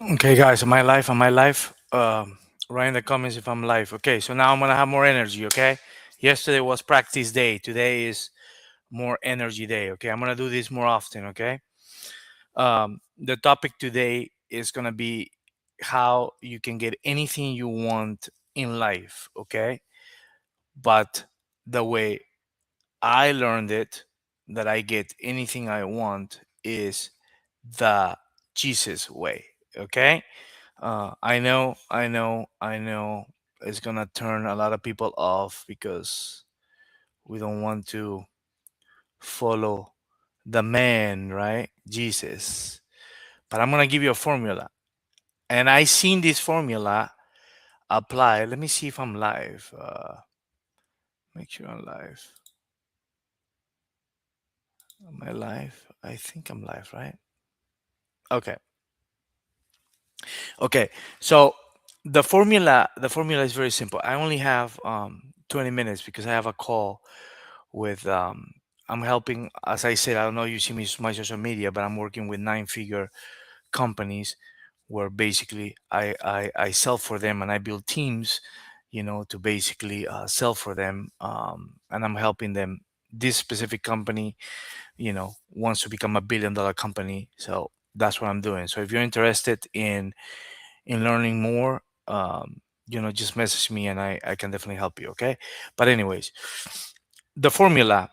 Okay, guys, am I live? Am I live? Write in the comments if I'm live. Okay, so now I'm gonna have more energy. Okay, yesterday was practice day. Today is more energy day. Okay, I'm gonna do this more often. Okay, the topic today is gonna be how you can get anything you want in life. Okay, but the way I learned it, that I get anything I want, is the Jesus way. Okay, I know it's gonna turn a lot of people off because we don't want to follow the man, right? Jesus. But I'm gonna give you a formula. And I seen this formula apply. Let me see if I'm live. Make sure I'm live. Am I live? I think I'm live, right? Okay. Okay. So the formula is very simple. I only have 20 minutes because I have a call with I'm helping, as I said, I don't know if you see me my social media, but I'm working with nine-figure companies where basically I sell for them and I build teams, to basically sell for them, and I'm helping them. This specific company, wants to become a billion-dollar company, so that's what I'm doing. So if you're interested in learning more, just message me and I can definitely help you. Okay, but anyways, the formula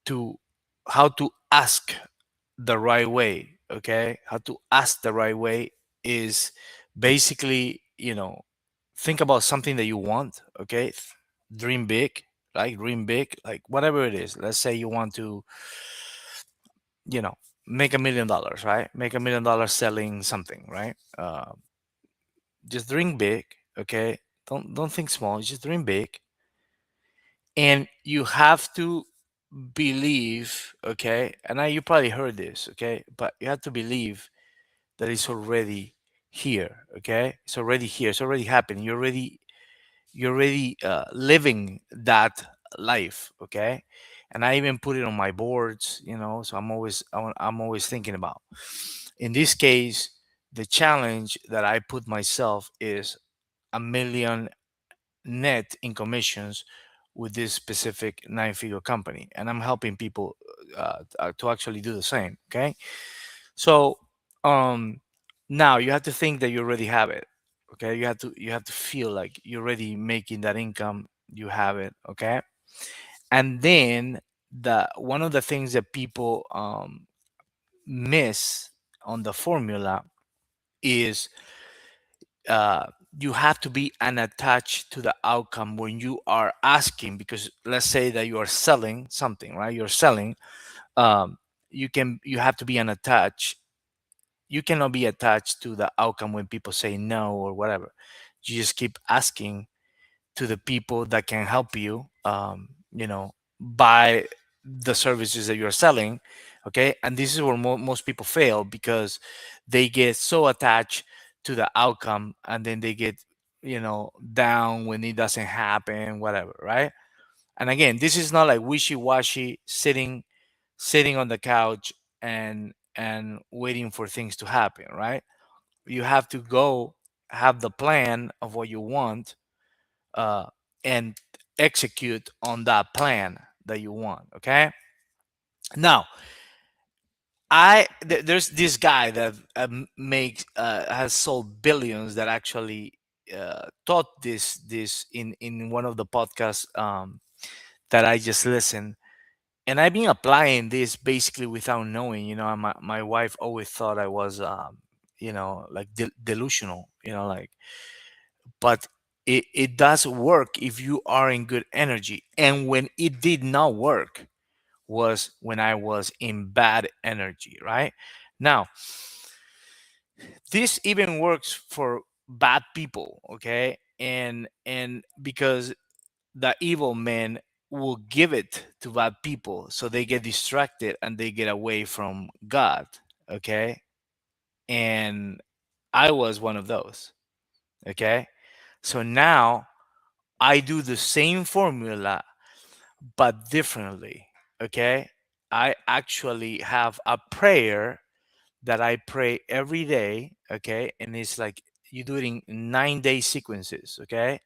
to how to ask the right way, okay, how to ask the right way is basically, think about something that you want. Okay, dream big, like dream big, like whatever it is. Let's say you want to, you know make $1 million, right? Make $1 million selling something, right? Just dream big. Okay, don't think small, just dream big. And you have to believe, okay, and you probably heard this, okay, but you have to believe that it's already here. Okay, it's already here, it's already happening. You're already living that life. Okay, and I even put it on my boards, so I'm always thinking about, in this case, the challenge that I put myself is a million net in commissions with this specific nine-figure company, and I'm helping people to actually do the same. Okay, so um, now you have to think that you already have it. Okay, you have to feel like you're already making that income. You have it. Okay, and then the one of the things that people miss on the formula is uh, you have to be unattached to the outcome when you are asking, because let's say that you are selling something, right? You're selling. um, you have to be unattached. You cannot be attached to the outcome when people say no or whatever. You just keep asking to the people that can help you, buy the services that you're selling. Okay, and this is where most people fail, because they get so attached to the outcome, and then they get, down when it doesn't happen, whatever, right? And again, this is not like wishy-washy, sitting on the couch and waiting for things to happen, right? You have to go have the plan of what you want, uh, and execute on that plan that you want. Okay, now there's this guy that makes has sold billions, that actually taught this in one of the podcasts that I just listened. And I've been applying this basically without knowing. My wife always thought I was, like delusional, like, but it does work if you are in good energy. And when it did not work was when I was in bad energy, right? Now, this even works for bad people. Okay, and because the evil men will give it to bad people, so they get distracted and they get away from God. Okay, and I was one of those. Okay, so now I do the same formula but differently. Okay, I actually have a prayer that I pray every day, okay? And it's like you do it in 9 day sequences, okay?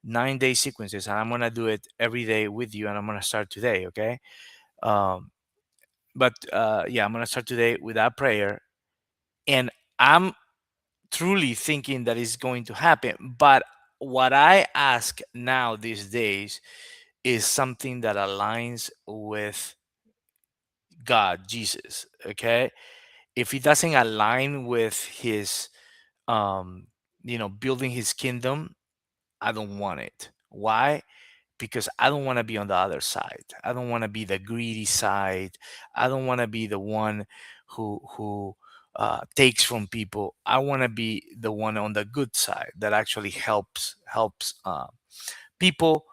9 day sequences, and I'm gonna do it every day with you, and I'm gonna start today, okay? Um, but yeah, I'm gonna start today with that prayer, and I'm truly thinking that it's going to happen. But what I ask now these days is something that aligns with God, Jesus, okay? If it doesn't align with his building his kingdom, I don't want it. Why? Because I don't want to be on the other side. I don't want to be the greedy side. I don't want to be the one who takes from people. I want to be the one on the good side that actually helps people,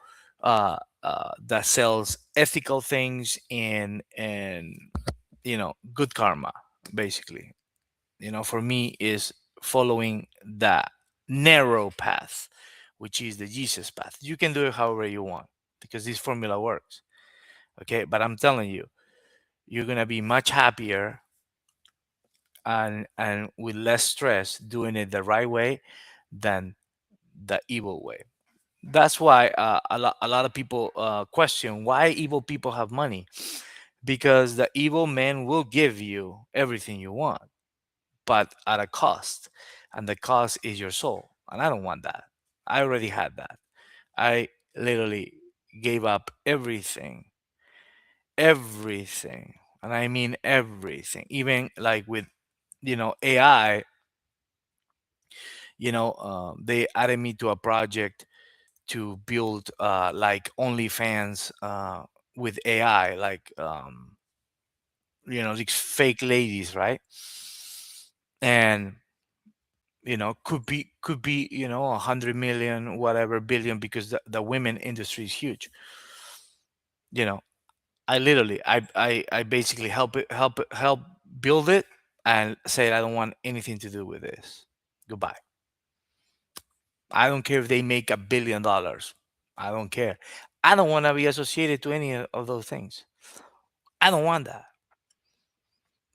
that sells ethical things and good karma, basically. For me is following the narrow path, which is the Jesus path. You can do it however you want because this formula works. Okay, but I'm telling you, you're gonna be much happier and with less stress doing it the right way than the evil way. That's why a lot of people question why evil people have money, because the evil man will give you everything you want, but at a cost, and the cost is your soul, and I don't want that. I already had that. I literally gave up everything, and I mean everything, even like with AI. They added me to a project to build like OnlyFans with AI, like these fake ladies, right? And could be 100 million, whatever, billion, because the women industry is huge. you know I basically help build it, and say I don't want anything to do with this. Goodbye. I don't care if they make $1 billion. I don't care. I don't want to be associated to any of those things. I don't want that.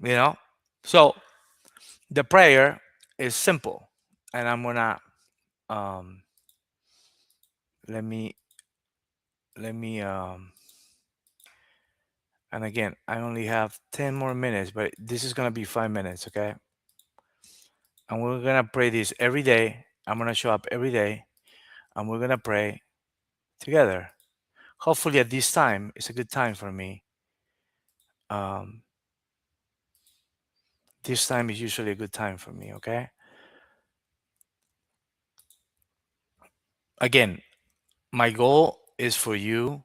you know so the prayer is simple, and I'm gonna um let me let me and again, I only have 10 more minutes, but this is gonna be 5 minutes, okay? And we're gonna pray this every day. I'm gonna show up every day, and we're gonna pray together. Hopefully at this time it's a good time for me. um this time is usually a good time for me, okay? Again, my goal is for you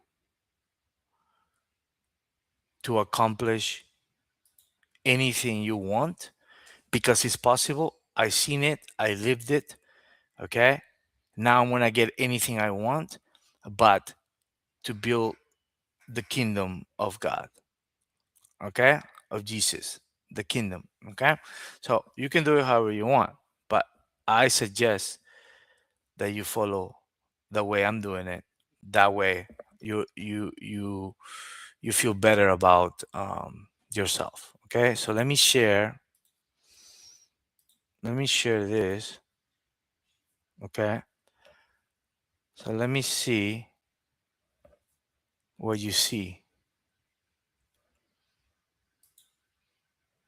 to accomplish anything you want, because it's possible. I seen it, I lived it, okay? Now I'm gonna get anything I want, but to build the kingdom of God, okay? Of Jesus, the kingdom, okay? So you can do it however you want, but I suggest that you follow the way I'm doing it. That way you feel better about yourself. Okay, so let me share this. Okay, so let me see what you see.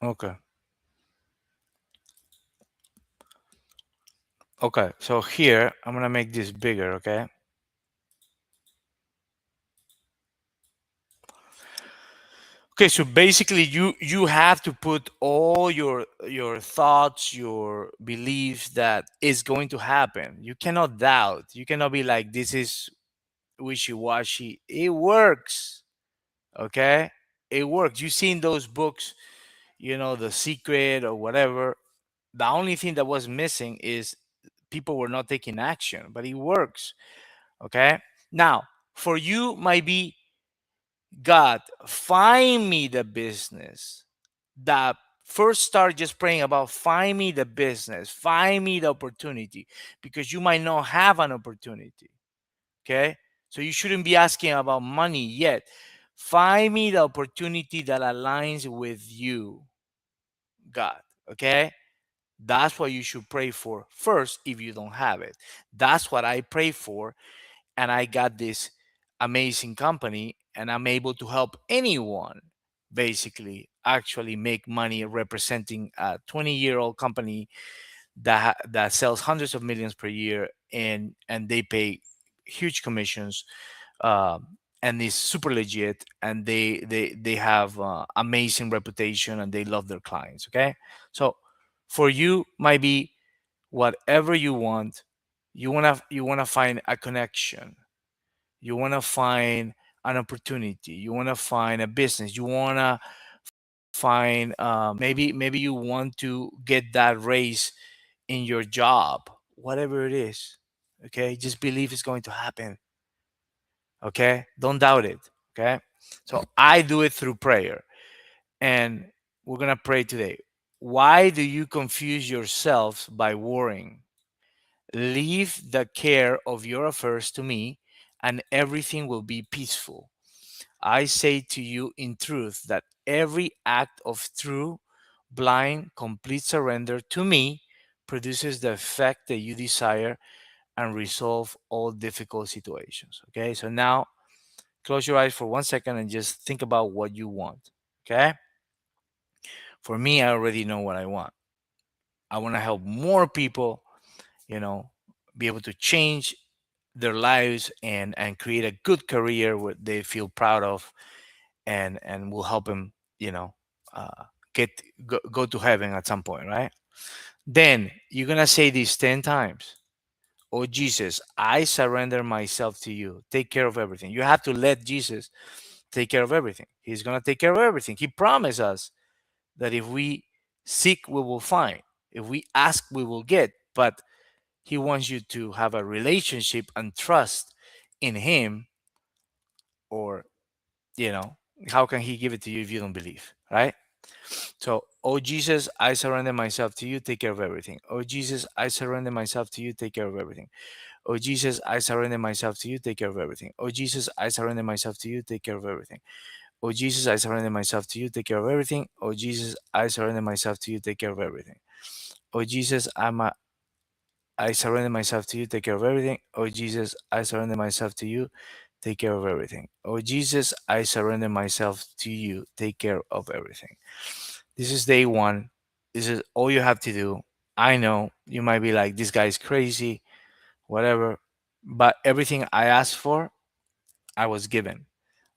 Okay. Okay, so here I'm gonna make this bigger. Okay. Okay, so basically you have to put all your thoughts, your beliefs that is going to happen. You cannot doubt. You cannot be like, this is wishy-washy. It works. Okay? It works. You seen those books, The Secret or whatever. The only thing that was missing is people were not taking action, but it works. Okay? Now, for you might be, God, find me the business. That first start just praying about, find me the business, find me the opportunity, because you might not have an opportunity. Okay. So you shouldn't be asking about money yet. Find me the opportunity that aligns with you. God. Okay, that's what you should pray for first if you don't have it. That's what I pray for, and I got this amazing company, and I'm able to help anyone basically actually make money representing a 20-year-old company that sells hundreds of millions per year, and they pay huge commissions, and is super legit, and they have amazing reputation, and they love their clients. Okay, so for you might be whatever you want. You want to find a connection, you want to find an opportunity, you want to find a business, you want to find, maybe you want to get that raise in your job, whatever it is. Okay, just believe it's going to happen. Okay, don't doubt it. Okay, so I do it through prayer, and we're gonna pray today. Why do you confuse yourselves by worrying? Leave the care of your affairs to me, and everything will be peaceful. I say to you in truth that every act of true, blind, complete surrender to me produces the effect that you desire and resolve all difficult situations. Okay, so now close your eyes for 1 second and just think about what you want. Okay, for me, I already know what I want. I want to help more people, you know, be able to change their lives and create a good career where they feel proud of, and will help them, you know, uh, go to heaven at some point, right? Then you're gonna say this 10 times. Oh Jesus, I surrender myself to you. Take care of everything. You have to let Jesus take care of everything. He's gonna take care of everything. He promised us that if we seek, we will find. If we ask, we will get. But he wants you to have a relationship and trust in him, or, you know, how can he give it to you if you don't believe, right? So, oh Jesus, I surrender myself to you, take care of everything. Oh Jesus, I surrender myself to you, take care of everything. Oh Jesus, I surrender myself to you, take care of everything. Oh Jesus, I surrender myself to you, take care of everything. Oh Jesus, I surrender myself to you, take care of everything. Oh Jesus, I surrender myself to you, take care of everything. Oh Jesus, I surrender myself to you, take care of everything. Oh Jesus, I surrender myself to you, take care of everything. Oh Jesus, I surrender myself to you, take care of everything. This is day one. This is all you have to do. I know you might be like, this guy's crazy, whatever, but everything I asked for, I was given.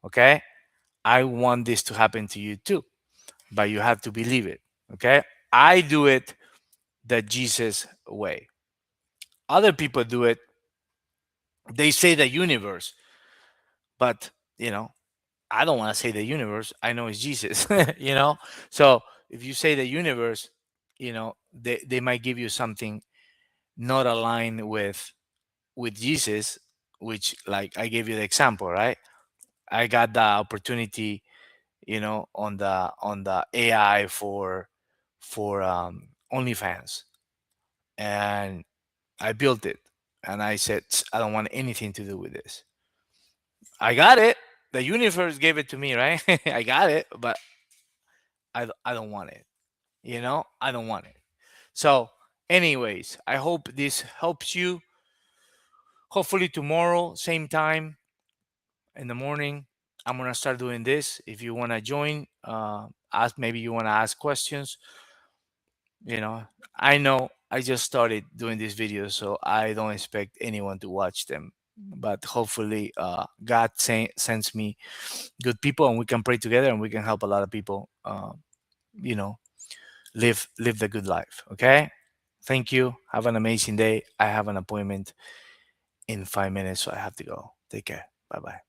Okay? I want this to happen to you too, but you have to believe it. Okay? I do it the Jesus way. Other people do it, they say the universe, but, you know, I don't want to say the universe. I know it's Jesus, you know? So if you say the universe, you know, they might give you something not aligned with Jesus, which, like I gave you the example, right? I got the opportunity, you know, on the AI for OnlyFans, and I built it, and I said, I don't want anything to do with this. I got it. The universe gave it to me, right? I got it, but I don't want it. You know, I don't want it. So, anyways, I hope this helps you. Hopefully tomorrow, same time in the morning, I'm gonna start doing this. If you wanna join, ask, maybe you wanna ask questions. You know, I know I just started doing these videos, so I don't expect anyone to watch them. But hopefully, God sends me good people, and we can pray together, and we can help a lot of people. You know, live the good life. Okay. Thank you. Have an amazing day. I have an appointment in 5 minutes, so I have to go. Take care. Bye bye.